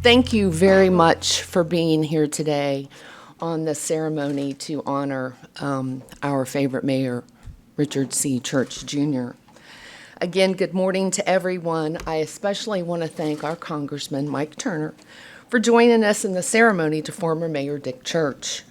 Thank you very much for being here today on the ceremony to honor our favorite mayor, Richard C. Church Jr. Again, good morning to everyone. I especially want to thank our Congressman Mike Turner for joining us in the ceremony to former Mayor Dick Church.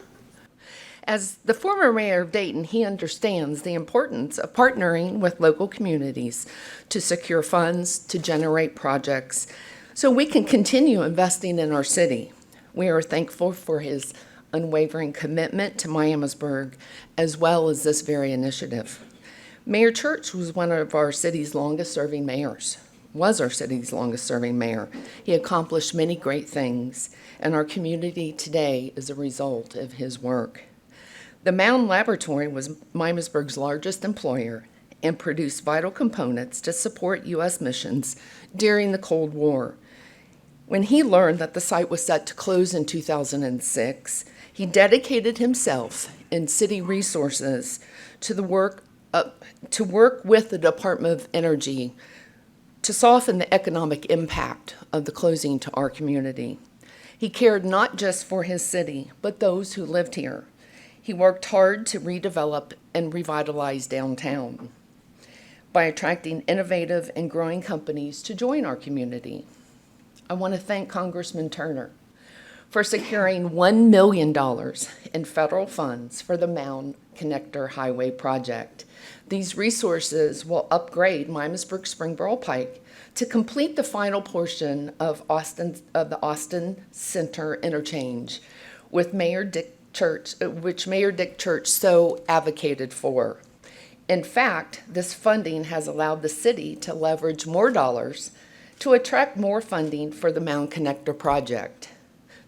As the former mayor of Dayton, he understands the importance of partnering with local communities to secure funds, to generate projects, so we can continue investing in our city. We are thankful for his unwavering commitment to Miamisburg, as well as this very initiative. Mayor Church was one of our city's longest-serving mayors, was our city's longest-serving mayor. He accomplished many great things, and our community today is a result of his work. The Mound Laboratory was Miamisburg's largest employer and produced vital components to support U.S. missions during the Cold War. When he learned that the site was set to close in 2006, he dedicated himself and city resources to work with the Department of Energy to soften the economic impact of the closing to our community. He cared not just for his city, but those who lived here. He worked hard to redevelop and revitalize downtown by attracting innovative and growing companies to join our community. I want to thank Congressman Turner for securing $1 million in federal funds for the Mound Connector Highway project. These resources will upgrade Miamisburg-Springboro Pike to complete the final portion of the Austin Center interchange, which Mayor Dick Church so advocated for. In fact, this funding has allowed the city to leverage more dollars to attract more funding for the Mound Connector project.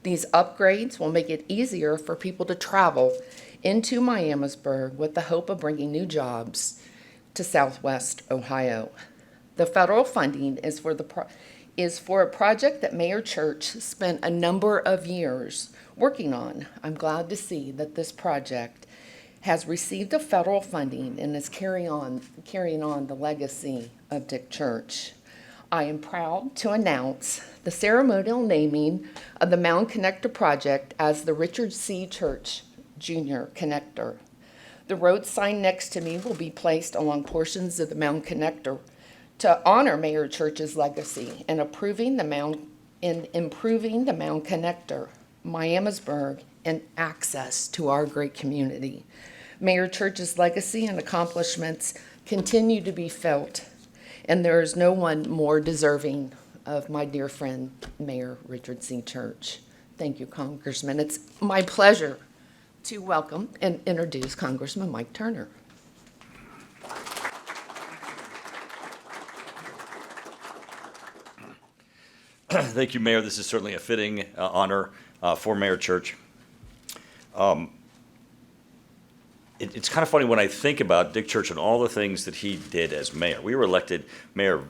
These upgrades will make it easier for people to travel into Miamisburg with the hope of bringing new jobs to Southwest Ohio. The federal funding is for a project that Mayor Church spent a number of years working on. I'm glad to see that this project has received the federal funding and is carrying on the legacy of Dick Church. I am proud to announce the ceremonial naming of the Mound Connector project as the Richard C. Church Jr. Connector. The road sign next to me will be placed along portions of the Mound Connector to honor Mayor Church's legacy in improving the Mound Connector, Miamisburg, and access to our great community. Mayor Church's legacy and accomplishments continue to be felt, and there is no one more deserving of my dear friend, Mayor Richard C. Church. Thank you, Congressman. It's my pleasure to welcome and introduce Congressman Mike Turner. Thank you, Mayor. This is certainly a fitting honor for Mayor Church. It's kind of funny when I think about Dick Church and all the things that he did as mayor. We were elected mayor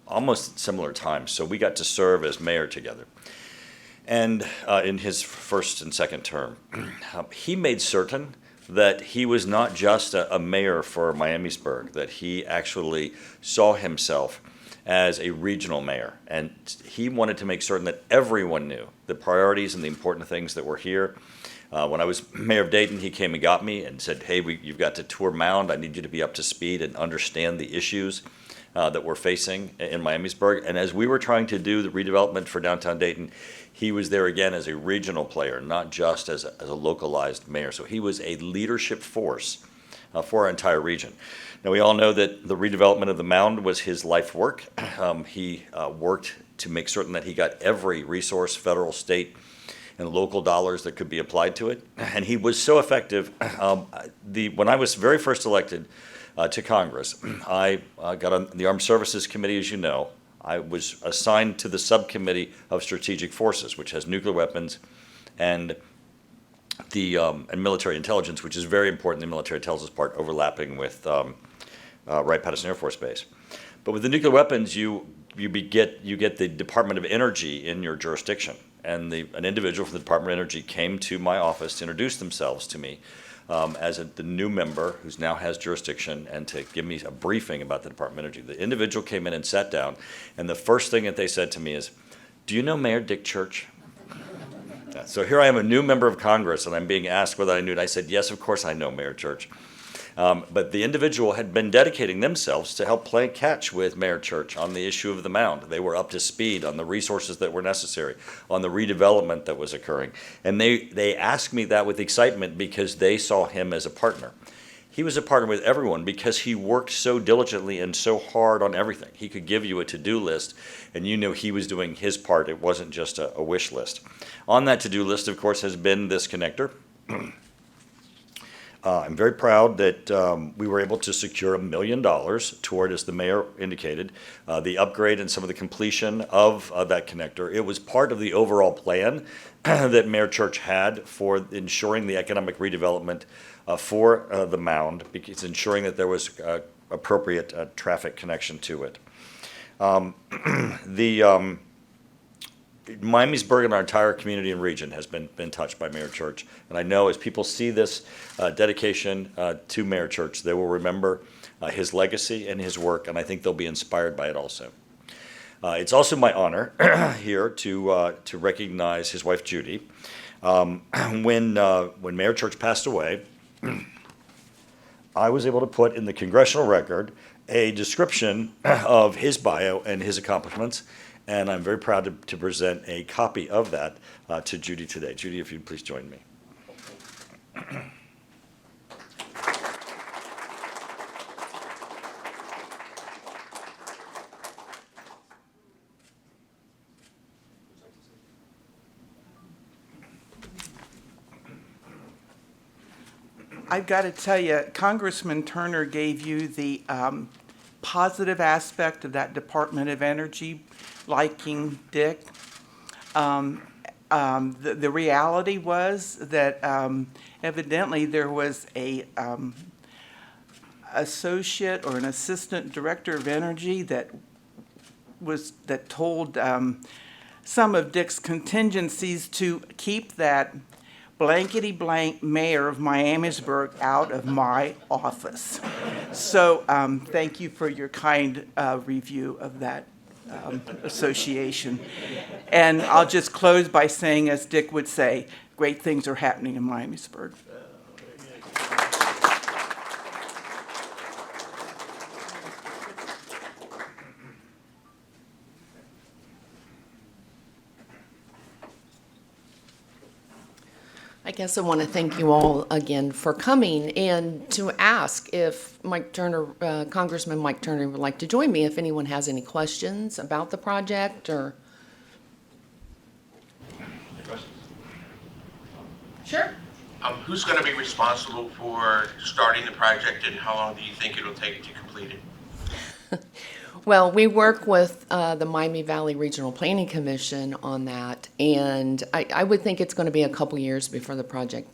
almost at similar times, so we got to serve as mayor together. And in his first and second term, he made certain that he was not just a mayor for Miamisburg, that he actually saw himself as a regional mayor. And he wanted to make certain that everyone knew the priorities and the important things that were here. When I was mayor of Dayton, he came and got me and said, hey, you've got to tour Mound. I need you to be up to speed and understand the issues that we're facing in Miamisburg. And as we were trying to do the redevelopment for downtown Dayton, he was there again as a regional player, not just as a localized mayor. So he was a leadership force for our entire region. Now, we all know that the redevelopment of the Mound was his life work. He worked to make certain that he got every resource, federal, state, and local dollars that could be applied to it. And he was so effective. When I was very first elected to Congress, I got on the Armed Services Committee, as you know. I was assigned to the subcommittee of strategic forces, which has nuclear weapons and and military intelligence, which is very important, the military intelligence part overlapping with Wright-Patterson Air Force Base. But with the nuclear weapons, you get the Department of Energy in your jurisdiction. And an individual from the Department of Energy came to my office to introduce themselves to me as the new member who now has jurisdiction, and to give me a briefing about the Department of Energy. The individual came in and sat down, and the first thing that they said to me is, Do you know Mayor Dick Church? Yeah, so here I am, a new member of Congress, and I'm being asked whether I knew it. I said, yes, of course I know Mayor Church. But the individual had been dedicating themselves to help play catch with Mayor Church on the issue of the mound. They were up to speed on the resources that were necessary, on the redevelopment that was occurring. And they asked me that with excitement because they saw him as a partner. He was a partner with everyone because he worked so diligently and so hard on everything. He could give you a to-do list, and you knew he was doing his part. It wasn't just a wish list. On that to-do list, of course, has been this connector. I'm very proud that we were able to secure $1 million toward, as the mayor indicated, the upgrade and some of the completion of that connector. It was part of the overall plan that Mayor Church had for ensuring the economic redevelopment for the mound, because ensuring that there was appropriate traffic connection to it. Miamisburg and our entire community and region has been touched by Mayor Church. And I know as people see this dedication to Mayor Church, they will remember his legacy and his work, and I think they'll be inspired by it also. It's also my honor here to recognize his wife, Judy. When Mayor Church passed away, I was able to put in the congressional record a description of his bio and his accomplishments, and I'm very proud to present a copy of that to Judy today. Judy, if you'd please join me. I've got to tell you, Congressman Turner gave you the positive aspect of that Department of Energy, liking Dick. The reality was that evidently there was a associate or an assistant director of energy that told some of Dick's contingencies to keep that blankety-blank mayor of Miamisburg out of my office. So thank you for your kind review of that association. And I'll just close by saying, as Dick would say, great things are happening in Miamisburg. I guess I want to thank you all again for coming and to ask if Mike Turner, Congressman Mike Turner would like to join me if anyone has any questions about the project or. Any questions? Sure. Who's going to be responsible for starting the project, and how long do you think it'll take to complete it? Well, we work with the Miami Valley Regional Planning Commission on that, and I would think it's going to be a couple years before the project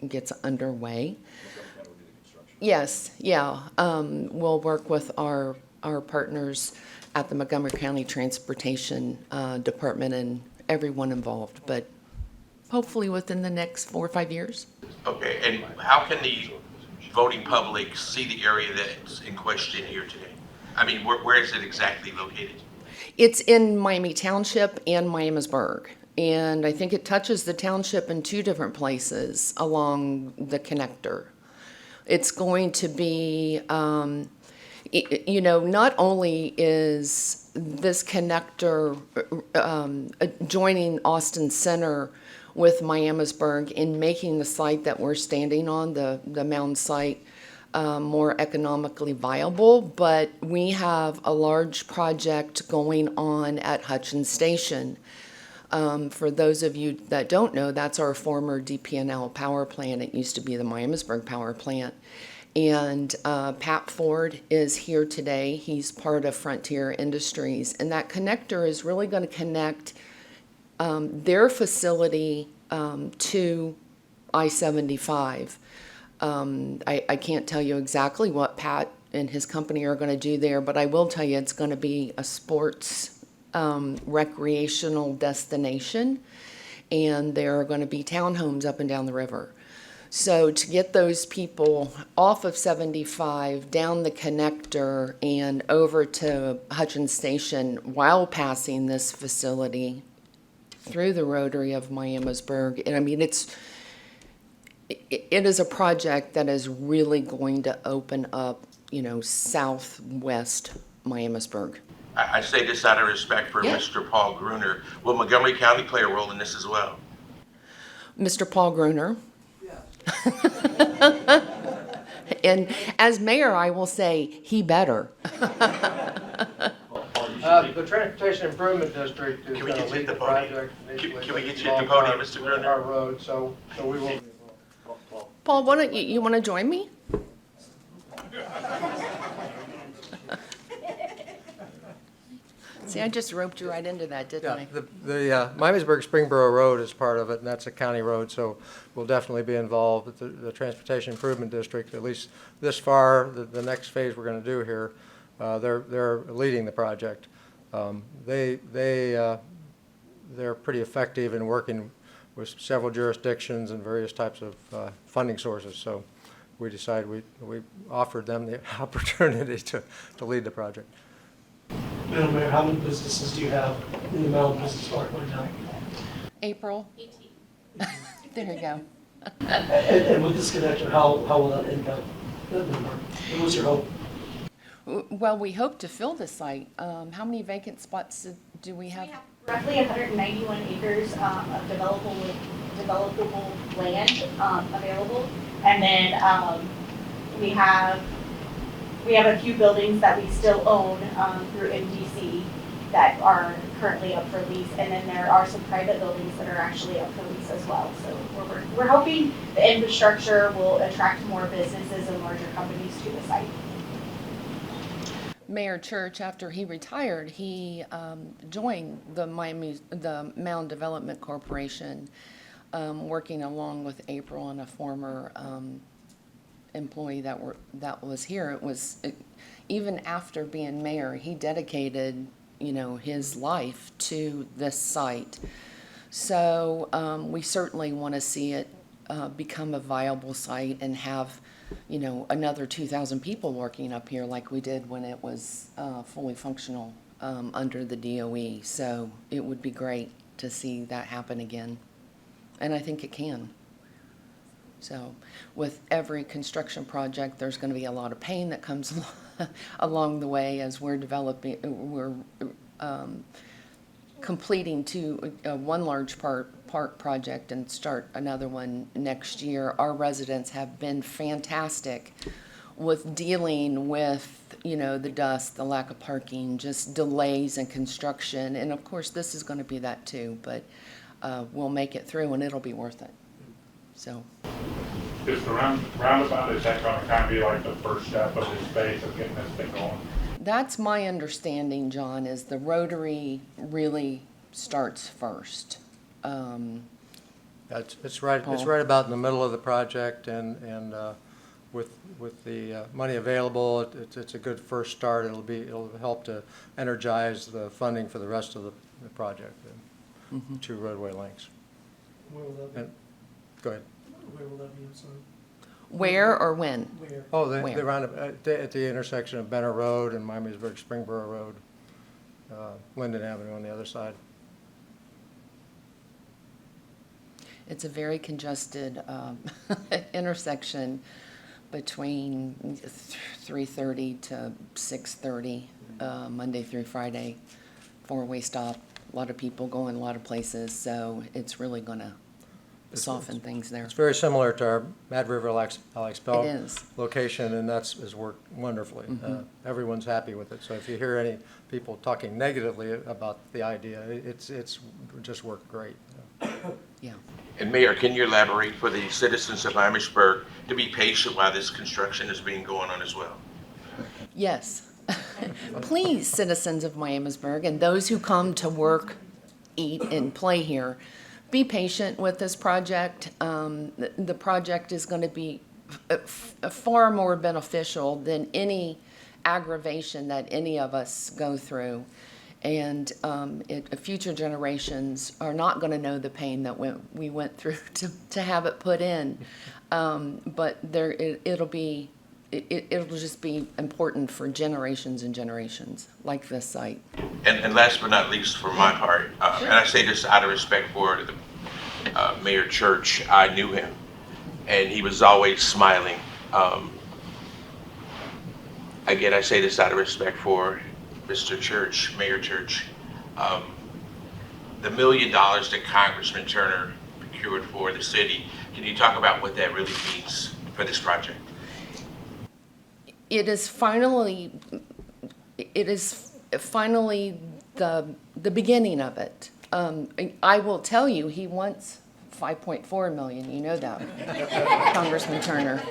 gets underway. Yes, yeah. We'll work with our partners at the Montgomery County Transportation Department and everyone involved, but hopefully within the next 4 or 5 years. Okay, and how can the voting public see the area that's in question here today? I mean, where is it exactly located? It's in Miami Township and Miamisburg, and I think it touches the township in 2 different places along the connector. It's going to be, not only is this connector joining Austin Center with Miamisburg in making the site that we're standing on, the Mound site, more economically viable, but we have a large project going on at Hutchins Station. For those of you that don't know, that's our former DP&L power plant. It used to be the Miamisburg power plant. And Pat Ford is here today. He's part of Frontier Industries. And that connector is really going to connect their facility to I-75. I can't tell you exactly what Pat and his company are going to do there, but I will tell you it's going to be a sports recreational destination, and there are going to be townhomes up and down the river. So to get those people off of 75, down the connector, and over to Hutchins Station while passing this facility through the Rotary of Miamisburg. And I mean, it is a project that is really going to open up, southwest Miamisburg. I say this out of respect for Yeah. Mr. Paul Gruner. Will Montgomery County play a role in this as well? Mr. Paul Gruner. And as mayor, I will say he better. The Transportation Improvement District is Can we going get to you lead at the the podium? project. initially, Can we get but you at the involve podium, Mr. Gruner? Our road, so we will. Paul, why don't you want to join me? See, I just roped you right into that, didn't I? The Miamisburg Springboro Road is part of it, and that's a county road, so we'll definitely be involved with the Transportation Improvement District, at least this far. The next phase we're going to do here, they're leading the project. They're pretty effective in working with several jurisdictions and various types of funding sources, so we decided we offered them the opportunity to lead the project. Madam Mayor, how many businesses do you have in the Mound Business Park right now? April? 18. There you go. And with this connector, how will that impact that number? What was your hope? Well, we hope to fill the site. How many vacant spots do we have? We have roughly 191 acres of developable land available. And then we have a few buildings that we still own through MDC that are currently up for lease. And then there are some private buildings that are actually up for lease as well. So we're hoping the infrastructure will attract more businesses and larger companies to the site. Mayor Church, after he retired, he joined the Mound Development Corporation, working along with April and a former employee that was here. Even after being mayor, he dedicated his life to this site. So we certainly want to see it become a viable site and have another 2,000 people working up here like we did when it was fully functional under the DOE. So it would be great to see that happen again. And I think it can. So with every construction project, there's going to be a lot of pain that comes along the way as we're completing one large park project and start another one next year. Our residents have been fantastic with dealing with, the dust, the lack of parking, just delays in construction. And of course, this is going to be that too, but we'll make it through and it'll be worth it. So. Is the roundabout, is that going to kind of be like the first step of this phase of getting this thing going? That's my understanding, John, is the Rotary really starts first. It's right about in the middle of the project, and with the money available, it's a good first start. It'll help to energize the funding for the rest of the project, and 2 roadway lengths. Where will that be? Go ahead. Where will that be, I'm sorry? Where or when? Where? Oh, Where? the roundabout at the intersection of Benner Road and Miamisburg Springboro Road, Linden Avenue on the other side. It's a very congested intersection between 3:30 to 6:30, Monday through Friday, 4-way stop. A lot of people going a lot of places, so it's really going to soften things there. It's very similar to our Mad River Alex Bell It is. location, and has worked wonderfully. Everyone's happy with it. So if you hear any people talking negatively about the idea, it's just worked great. Yeah. And Mayor, can you elaborate for the citizens of Amherstburg to be patient while this construction is being going on as well? Yes. Please, citizens of Miamisburg and those who come to work, eat, and play here, be patient with this project. The project is going to be far more beneficial than any aggravation that any of us go through. And future generations are not going to know the pain that we went through to have it put in. But it'll be it'll just be important for generations and generations, like this site. And last but not least, for my part, and I say this out of respect for the Mayor Church, I knew him, and he was always smiling. Again, I say this out of respect for Mr. Church, Mayor Church. The $1 million that Congressman Turner procured for the city, can you talk about what that really means for this project? It is finally the beginning of it. I will tell you, he wants 5.4 million. You know that, Congressman Turner.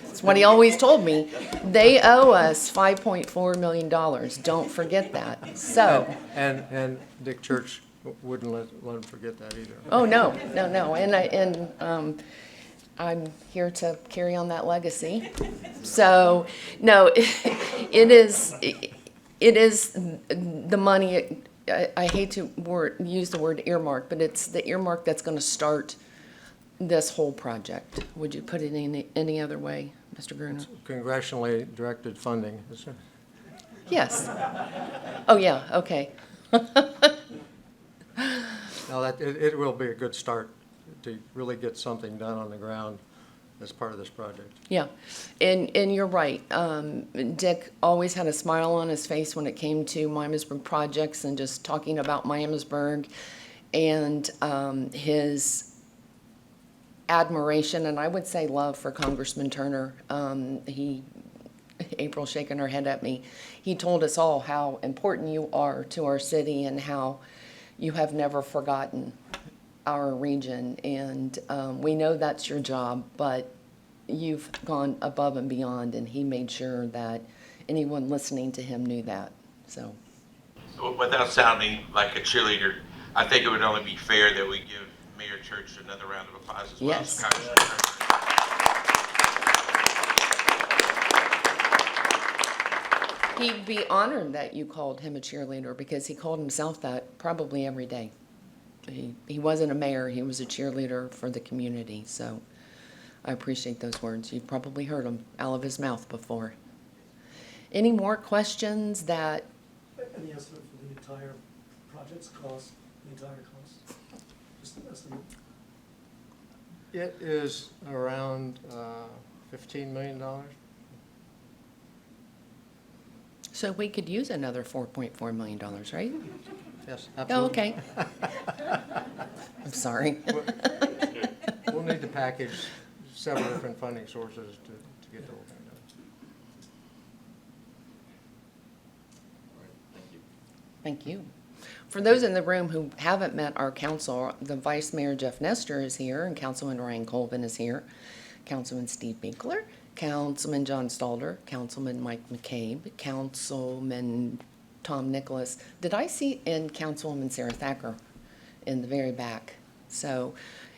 That's what he always told me. They owe us $5.4 million. Don't forget that. So. And Dick Church wouldn't let him forget that either. Oh, no. And I'm here to carry on that legacy. So, no, it is the money. I hate to use the word earmark, but it's the earmark that's going to start this whole project. Would you put it in any other way, Mr. Gruner? Congressionally directed funding. Yes. Oh, yeah, okay. No, it will be a good start to really get something done on the ground as part of this project. Yeah, and you're right. Dick always had a smile on his face when it came to Miamisburg projects and just talking about Miamisburg and his admiration and I would say love for Congressman Turner. April shaking her head at me, he told us all how important you are to our city and how you have never forgotten our region. And we know that's your job, but you've gone above and beyond, and he made sure that anyone listening to him knew that. So, Without sounding like a cheerleader, I think it would only be fair that we give Mayor Church another round of applause as well as Yes. Congressman Turner. he'd be honored that you called him a cheerleader because he called himself that probably every day. He wasn't a mayor, he was a cheerleader for the community, so I appreciate those words. You've probably heard them out of his mouth before. Any more questions that, Any estimate for the entire project's cost, the entire cost? Just an estimate. It is around $15 million. so we could use another $4.4 million, right? Yes, Oh, absolutely. okay. I'm sorry. We'll need to package several different funding sources to get the whole thing done. Thank you. For those in the room who haven't met our council, the Vice Mayor Jeff Nestor is here, and Councilman Ryan Colvin is here, Councilman Steve Binkler, Councilman John Stalder, Councilman Mike McCabe, Councilman Tom Nicholas. Did I see in Councilwoman Sarah Thacker in the very back? So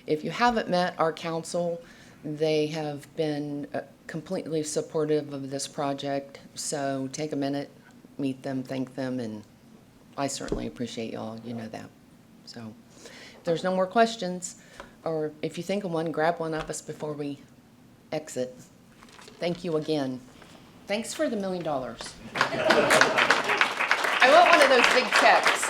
if you haven't met our council, they have been completely supportive of this project. So take a minute, meet them, thank them, and I certainly appreciate y'all, you know that. So if there's no more questions, or if you think of one, grab one of us before we exit. Thank you again. Thanks for the $1 million. I want one of those big checks.